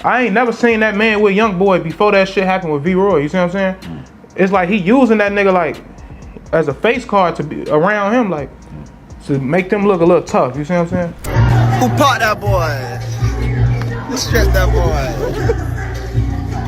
I ain't never seen that man with Young Boy before that shit happened with V-Roy, you see what I'm saying? It's like he using that nigga like as a face card to be around him, like to make them look a little tough, you see what I'm saying? Who popped that boy? Who stripped that boy?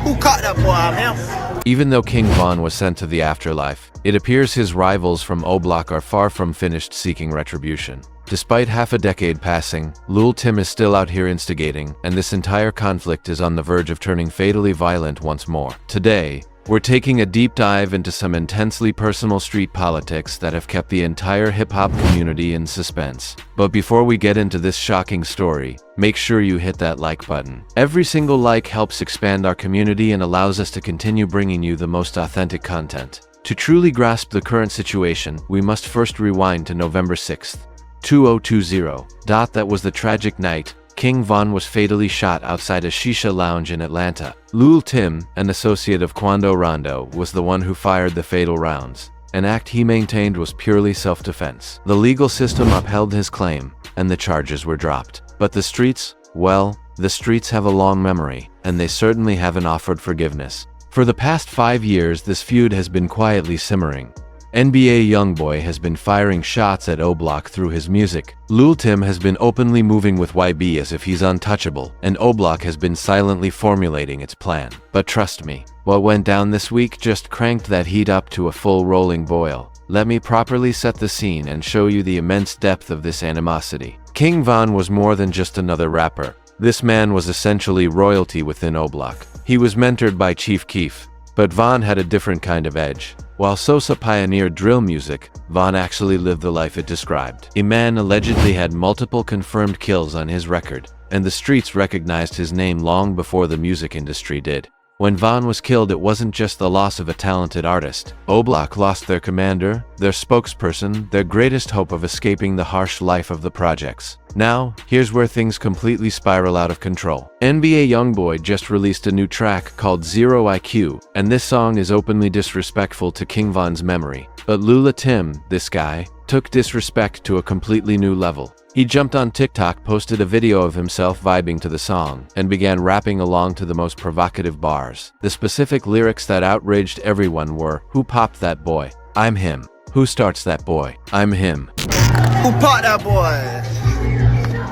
Who caught that boy? I'm him. Even though King Von was sent to the afterlife, it appears his rivals from OBLOCK are far from finished seeking retribution. Despite half a decade passing, Lul Tim is still out here instigating, and this entire conflict is on the verge of turning fatally violent once more. Today, we're taking a deep dive into some intensely personal street politics that have kept the entire hip-hop community in suspense. But before we get into this shocking story, make sure you hit that like button. Every single like helps expand our community and allows us to continue bringing you the most authentic content. To truly grasp the current situation, we must first rewind to November 6th, 2020. That was the tragic night King Von was fatally shot outside a shisha lounge in Atlanta. Lul Tim, an associate of Quando Rondo, was the one who fired the fatal rounds, an act he maintained was purely self-defense. The legal system upheld his claim, and the charges were dropped. But the streets, well, the streets have a long memory, and they certainly haven't offered forgiveness. For the past 5 years, this feud has been quietly simmering. NBA YoungBoy has been firing shots at OBLOCK through his music. Lul Tim has been openly moving with YB as if he's untouchable, and OBLOCK has been silently formulating its plan. But trust me, what went down this week just cranked that heat up to a full rolling boil. Let me properly set the scene and show you the immense depth of this animosity. King Von was more than just another rapper. This man was essentially royalty within OBLOCK. He was mentored by Chief Keef, but Von had a different kind of edge. While Sosa pioneered drill music, Von actually lived the life it described. A man allegedly had multiple confirmed kills on his record, and the streets recognized his name long before the music industry did. When Von was killed, it wasn't just the loss of a talented artist. OBLOCK lost their commander, their spokesperson, their greatest hope of escaping the harsh life of the projects. Now, here's where things completely spiral out of control. NBA YoungBoy just released a new track called Zero IQ, and this song is openly disrespectful to King Von's memory. But Lul Tim, this guy, took disrespect to a completely new level. He jumped on TikTok, posted a video of himself vibing to the song, and began rapping along to the most provocative bars. The specific lyrics that outraged everyone were, "Who popped that boy? I'm him. Who starts that boy? I'm him. Who popped that boy?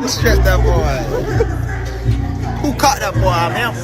Who stripped that boy? Who caught that boy? I'm him.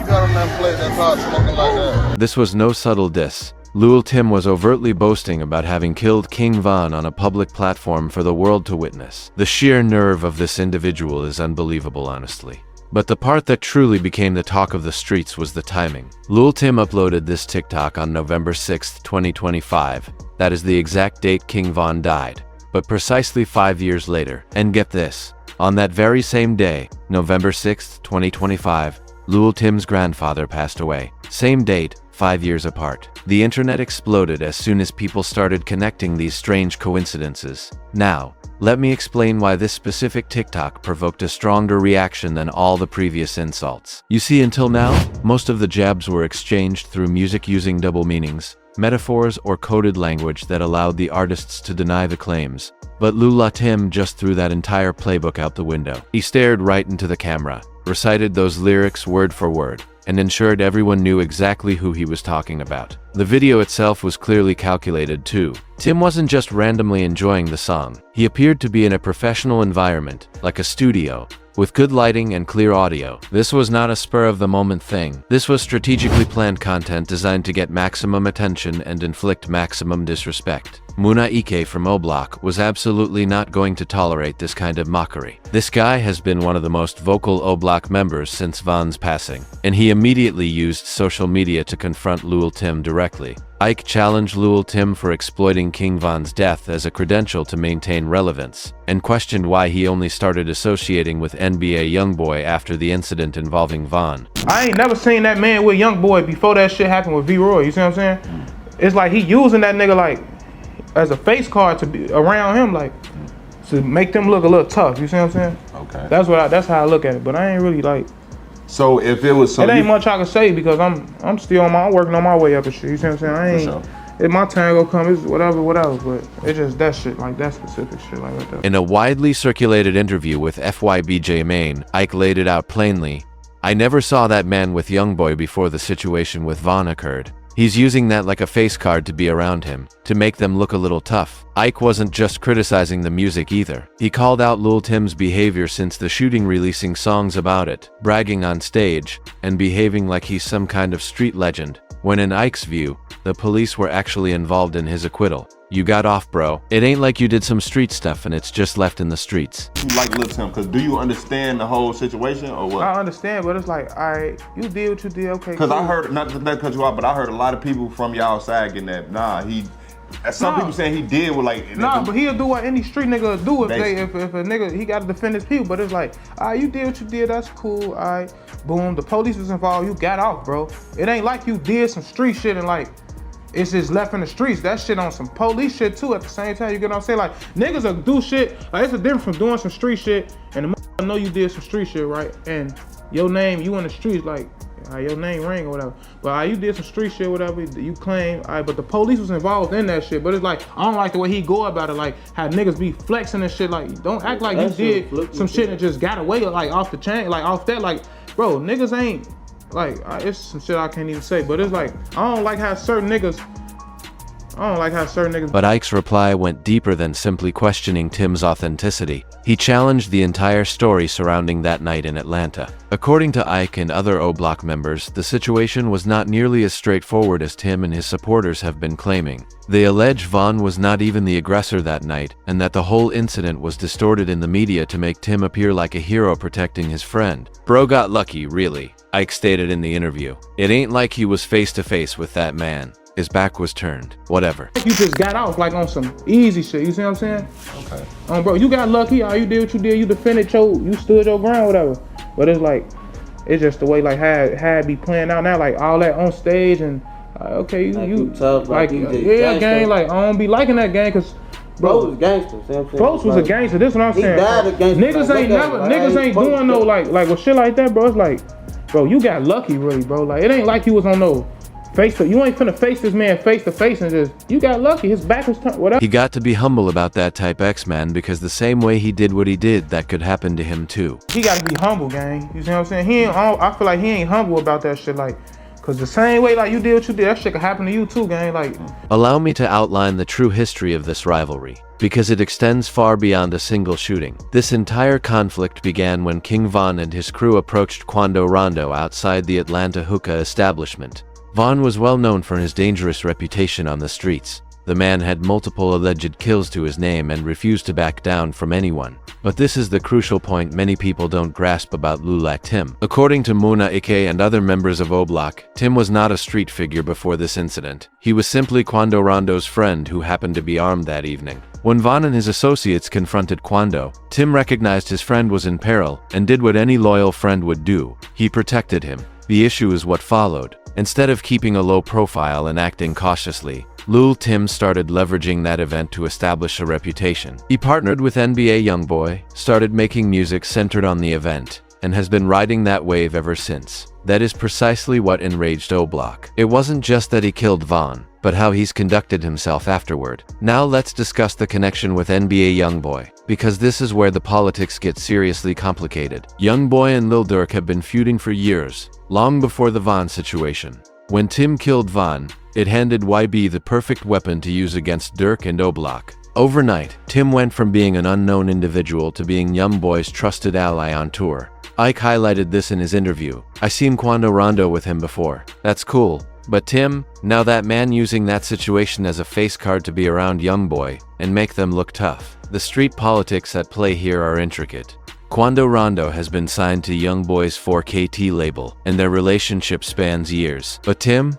You got on that plate that's hot smoking like that. This was no subtle diss. Lul Tim was overtly boasting about having killed King Von on a public platform for the world to witness. The sheer nerve of this individual is unbelievable, honestly. But the part that truly became the talk of the streets was the timing. Lul Tim uploaded this TikTok on November 6th, 2025. That is the exact date King Von died. But precisely 5 years later, and get this, on that very same day, November 6th, 2025, Lul Tim's grandfather passed away. Same date, 5 years apart. The internet exploded as soon as people started connecting these strange coincidences. Now, let me explain why this specific TikTok provoked a stronger reaction than all the previous insults. You see, until now, most of the jabs were exchanged through music using double meanings, metaphors, or coded language that allowed the artists to deny the claims. But Lul Tim just threw that entire playbook out the window. He stared right into the camera, recited those lyrics word for word, and ensured everyone knew exactly who he was talking about. The video itself was clearly calculated too. Tim wasn't just randomly enjoying the song. He appeared to be in a professional environment, like a studio, with good lighting and clear audio. This was not a spur-of-the-moment thing. This was strategically planned content designed to get maximum attention and inflict maximum disrespect. Muna Ike from OBLOCK was absolutely not going to tolerate this kind of mockery. This guy has been one of the most vocal OBLOCK members since Von's passing, and he immediately used social media to confront Lul Tim directly. Ike challenged Lul Tim for exploiting King Von's death as a credential to maintain relevance, and questioned why he only started associating with NBA YoungBoy after the incident involving Von. I ain't never seen that man with Young Boy before that shit happened with V-Roy, you see what I'm saying? It's like he using that nigga like as a face card to be around him, like to make them look a little tough, you see what I'm saying? Okay. That's how I look at it, but I ain't really like. So if it was It ain't much I can say because I'm still I'm working on my way up and shit, you see what I'm saying? if my time gonna come, it's whatever, but it's just that shit, like that specific shit, like that. In a widely circulated interview with FYBJ Maine, Ike laid it out plainly. I never saw that man with Youngboy before the situation with Von occurred. He's using that like a face card to be around him, to make them look a little tough. Ike wasn't just criticizing the music either. He called out Lul Tim's behavior since the shooting, releasing songs about it, bragging on stage, and behaving like he's some kind of street legend, when in Ike's view, the police were actually involved in his acquittal. You got off, bro. It ain't like you did some street stuff and it's just left in the streets. You like Lul Tim, because do you understand the whole situation or what? I understand, but it's like, all right, you did what you did, okay, Because cool. I heard, not to cut you off, but I heard a lot of people from y'all side getting that, some people saying he did with like... Nah, but he'll do what any street nigga will do if a nigga, he gotta defend his people, but it's like, all right, you did what you did, that's cool, all right, boom, the police was involved, you got off, bro. It ain't like you did some street shit and like, it's just left in the streets. That shit on some police shit too at the same time. You get what I'm saying? Like, niggas will do shit. Like, it's a difference from doing some street shit and the motherfucker know you did some street shit, right? And your name, you in the streets, like, your name ring or whatever. But you did some street shit, whatever, you claim, but the police was involved in that shit. But it's like, I don't like the way he go about it, like, how niggas be flexing and shit. Like, don't act like you did some shit and just got away, like, off the chain, like, off that. Like, bro, niggas ain't, like, it's some shit I can't even say, but it's like, I don't like how certain niggas. But Ike's reply went deeper than simply questioning Tim's authenticity. He challenged the entire story surrounding that night in Atlanta. According to Ike and other OBLOCK members, the situation was not nearly as straightforward as Tim and his supporters have been claiming. They allege Von was not even the aggressor that night, and that the whole incident was distorted in the media to make Tim appear like a hero protecting his friend. Bro got lucky, really, Ike stated in the interview. It ain't like he was face to face with that man. His back was turned. Whatever. You just got off like on some easy shit, you see what I'm saying? Okay. Bro, you got lucky, all you did what you did, you defended you stood your ground, whatever. But it's like, it's just the way like had be playing out now, like all that on stage and okay, you tough, like yeah, gang, like I don't be liking that gang cause Bro was gangster, see what I'm saying? Bro was a gangster, this is what I'm saying. He died a gangster. Niggas ain't doing no like with shit like that, bro. It's like, bro, you got lucky really, bro. Like it ain't like you was on no you ain't finna face this man face to face and just, you got lucky, his back was turned, whatever. He got to be humble about that type X, man, because the same way he did what he did, that could happen to him too. He gotta be humble, gang. You see what I'm saying? I feel like he ain't humble about that shit, like, cause the same way like you did what you did, that shit could happen to you too, gang, like. Allow me to outline the true history of this rivalry, because it extends far beyond a single shooting. This entire conflict began when King Von and his crew approached Quando Rondo outside the Atlanta hookah establishment. Von was well known for his dangerous reputation on the streets. The man had multiple alleged kills to his name and refused to back down from anyone. But this is the crucial point many people don't grasp about Lul Tim. According to Muna Ike and other members of OBLOCK, Tim was not a street figure before this incident. He was simply Quando Rondo's friend who happened to be armed that evening. When Von and his associates confronted Quando, Tim recognized his friend was in peril and did what any loyal friend would do. He protected him. The issue is what followed. Instead of keeping a low profile and acting cautiously, Lul Tim started leveraging that event to establish a reputation. He partnered with NBA Youngboy, started making music centered on the event, and has been riding that wave ever since. That is precisely what enraged OBLOCK. It wasn't just that he killed Von, but how he's conducted himself afterward. Now let's discuss the connection with NBA Youngboy, because this is where the politics get seriously complicated. Youngboy and Lil Durk have been feuding for years, long before the Von situation. When Tim killed Von, it handed YB the perfect weapon to use against Durk and OBLOCK. Overnight, Tim went from being an unknown individual to being Youngboy's trusted ally on tour. Ike highlighted this in his interview. I seen Quando Rondo with him before. That's cool. But Tim, now that man using that situation as a face card to be around Youngboy and make them look tough. The street politics at play here are intricate. Quando Rondo has been signed to Youngboy's 4KT label, and their relationship spans years. But Tim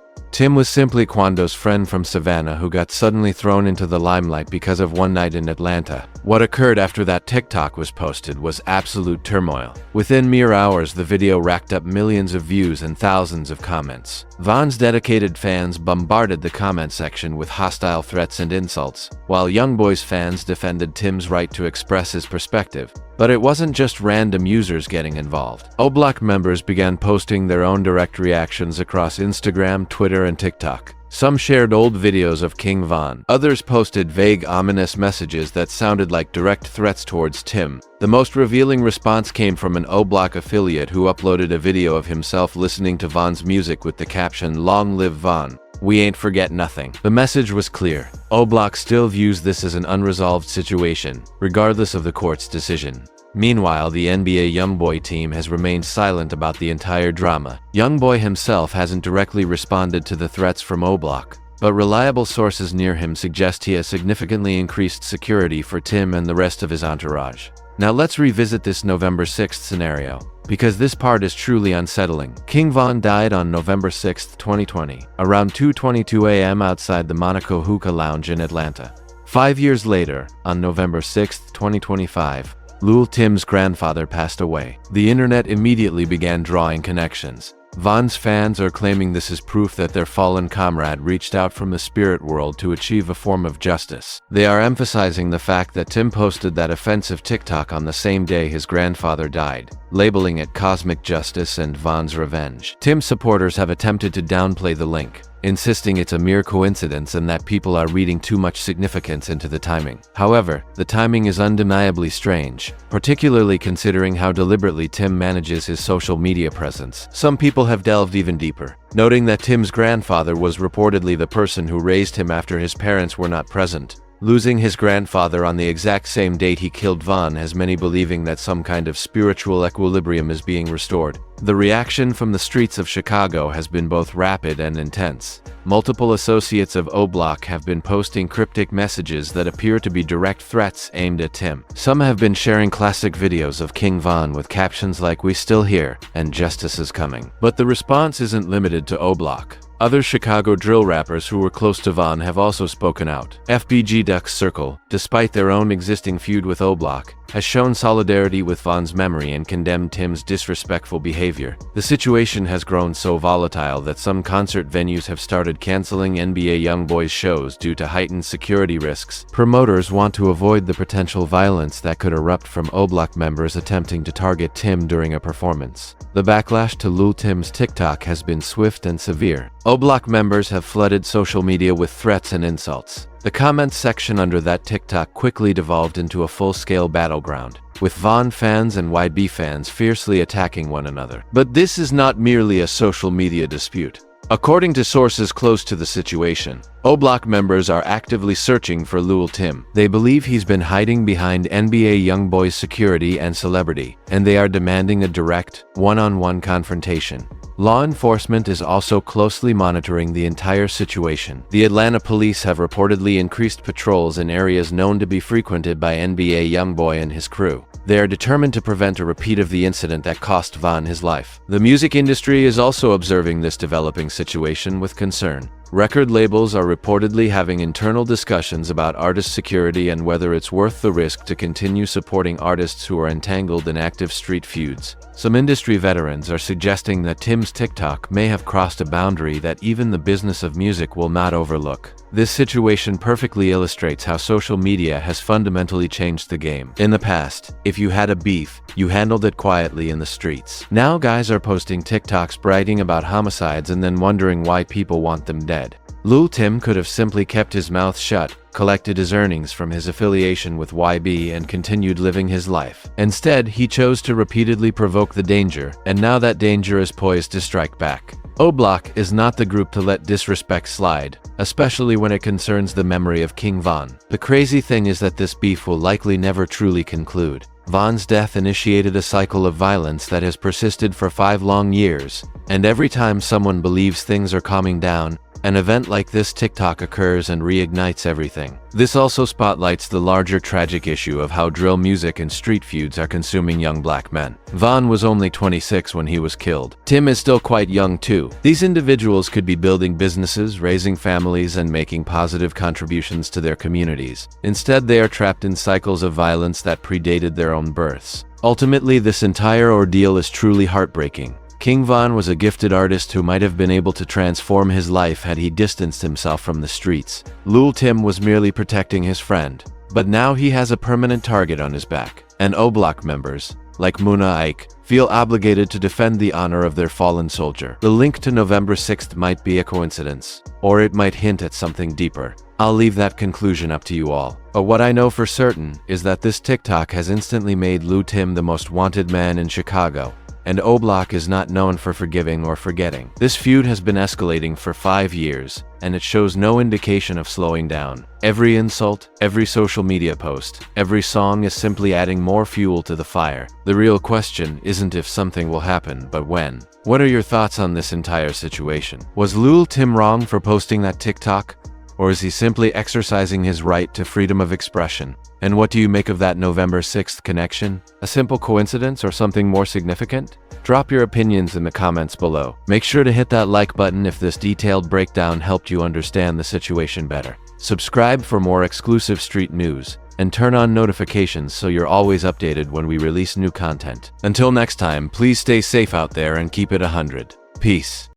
was simply Quando's friend from Savannah who got suddenly thrown into the limelight because of one night in Atlanta. What occurred after that TikTok was posted was absolute turmoil. Within mere hours, the video racked up millions of views and thousands of comments. Von's dedicated fans bombarded the comment section with hostile threats and insults, while Youngboy's fans defended Tim's right to express his perspective. But it wasn't just random users getting involved. OBLOCK members began posting their own direct reactions across Instagram, Twitter, and TikTok. Some shared old videos of King Von. Others posted vague, ominous messages that sounded like direct threats towards Tim. The most revealing response came from an OBLOCK affiliate who uploaded a video of himself listening to Von's music with the caption, "Long live Von. We ain't forget nothing." The message was clear. OBLOCK still views this as an unresolved situation, regardless of the court's decision. Meanwhile, the NBA YoungBoy team has remained silent about the entire drama. YoungBoy himself hasn't directly responded to the threats from OBLOCK, but reliable sources near him suggest he has significantly increased security for Tim and the rest of his entourage. Now let's revisit this November 6th scenario, because this part is truly unsettling. King Von died on November 6, 2020, around 2:22 a.m. outside the Monaco Hookah Lounge in Atlanta. 5 years later, on November 6, 2025, Lul Tim's grandfather passed away. The internet immediately began drawing connections. Von's fans are claiming this is proof that their fallen comrade reached out from the spirit world to achieve a form of justice. They are emphasizing the fact that Tim posted that offensive TikTok on the same day his grandfather died, labeling it cosmic justice and Von's revenge. Tim's supporters have attempted to downplay the link, insisting it's a mere coincidence and that people are reading too much significance into the timing. However, the timing is undeniably strange, particularly considering how deliberately Tim manages his social media presence. Some people have delved even deeper, noting that Tim's grandfather was reportedly the person who raised him after his parents were not present. Losing his grandfather on the exact same date he killed Von has many believing that some kind of spiritual equilibrium is being restored. The reaction from the streets of Chicago has been both rapid and intense. Multiple associates of OBLOCK have been posting cryptic messages that appear to be direct threats aimed at Tim. Some have been sharing classic videos of King Von with captions like "We still here" and "Justice is coming." But the response isn't limited to OBLOCK. Other Chicago drill rappers who were close to Von have also spoken out. FBG Duck's Circle, despite their own existing feud with OBLOCK, has shown solidarity with Von's memory and condemned Tim's disrespectful behavior. The situation has grown so volatile that some concert venues have started canceling NBA YoungBoys shows due to heightened security risks. Promoters want to avoid the potential violence that could erupt from OBLOCK members attempting to target Tim during a performance. The backlash to Lul Tim's TikTok has been swift and severe. OBLOCK members have flooded social media with threats and insults. The comments section under that TikTok quickly devolved into a full-scale battleground, with Von fans and YB fans fiercely attacking one another. But this is not merely a social media dispute. According to sources close to the situation, OBLOCK members are actively searching for Lul Tim. They believe he's been hiding behind NBA YoungBoy's security and celebrity, and they are demanding a direct, one-on-one confrontation. Law enforcement is also closely monitoring the entire situation. The Atlanta police have reportedly increased patrols in areas known to be frequented by NBA YoungBoy and his crew. They are determined to prevent a repeat of the incident that cost Von his life. The music industry is also observing this developing situation with concern. Record labels are reportedly having internal discussions about artist security and whether it's worth the risk to continue supporting artists who are entangled in active street feuds. Some industry veterans are suggesting that Tim's TikTok may have crossed a boundary that even the business of music will not overlook. This situation perfectly illustrates how social media has fundamentally changed the game. In the past, if you had a beef, you handled it quietly in the streets. Now guys are posting TikToks bragging about homicides and then wondering why people want them dead. Lul Tim could have simply kept his mouth shut, collected his earnings from his affiliation with YB and continued living his life. Instead, he chose to repeatedly provoke the danger, and now that danger is poised to strike back. OBLOCK is not the group to let disrespect slide, especially when it concerns the memory of King Von. The crazy thing is that this beef will likely never truly conclude. Von's death initiated a cycle of violence that has persisted for 5 long years, and every time someone believes things are calming down, an event like this TikTok occurs and reignites everything. This also spotlights the larger tragic issue of how drill music and street feuds are consuming young black men. Von was only 26 when he was killed. Tim is still quite young too. These individuals could be building businesses, raising families, and making positive contributions to their communities. Instead, they are trapped in cycles of violence that predated their own births. Ultimately, this entire ordeal is truly heartbreaking. King Von was a gifted artist who might have been able to transform his life had he distanced himself from the streets. Lul Tim was merely protecting his friend, but now he has a permanent target on his back. And OBLOCK members, like Muna Ike, feel obligated to defend the honor of their fallen soldier. The link to November 6th might be a coincidence, or it might hint at something deeper. I'll leave that conclusion up to you all. But what I know for certain is that this TikTok has instantly made Lul Tim the most wanted man in Chicago, and OBLOCK is not known for forgiving or forgetting. This feud has been escalating for 5 years, and it shows no indication of slowing down. Every insult, every social media post, every song is simply adding more fuel to the fire. The real question isn't if something will happen, but when. What are your thoughts on this entire situation? Was Lul Tim wrong for posting that TikTok? Or is he simply exercising his right to freedom of expression? And what do you make of that November 6th connection? A simple coincidence or something more significant? Drop your opinions in the comments below. Make sure to hit that like button if this detailed breakdown helped you understand the situation better. Subscribe for more exclusive street news, and turn on notifications so you're always updated when we release new content. Until next time, please stay safe out there and keep it 100. Peace.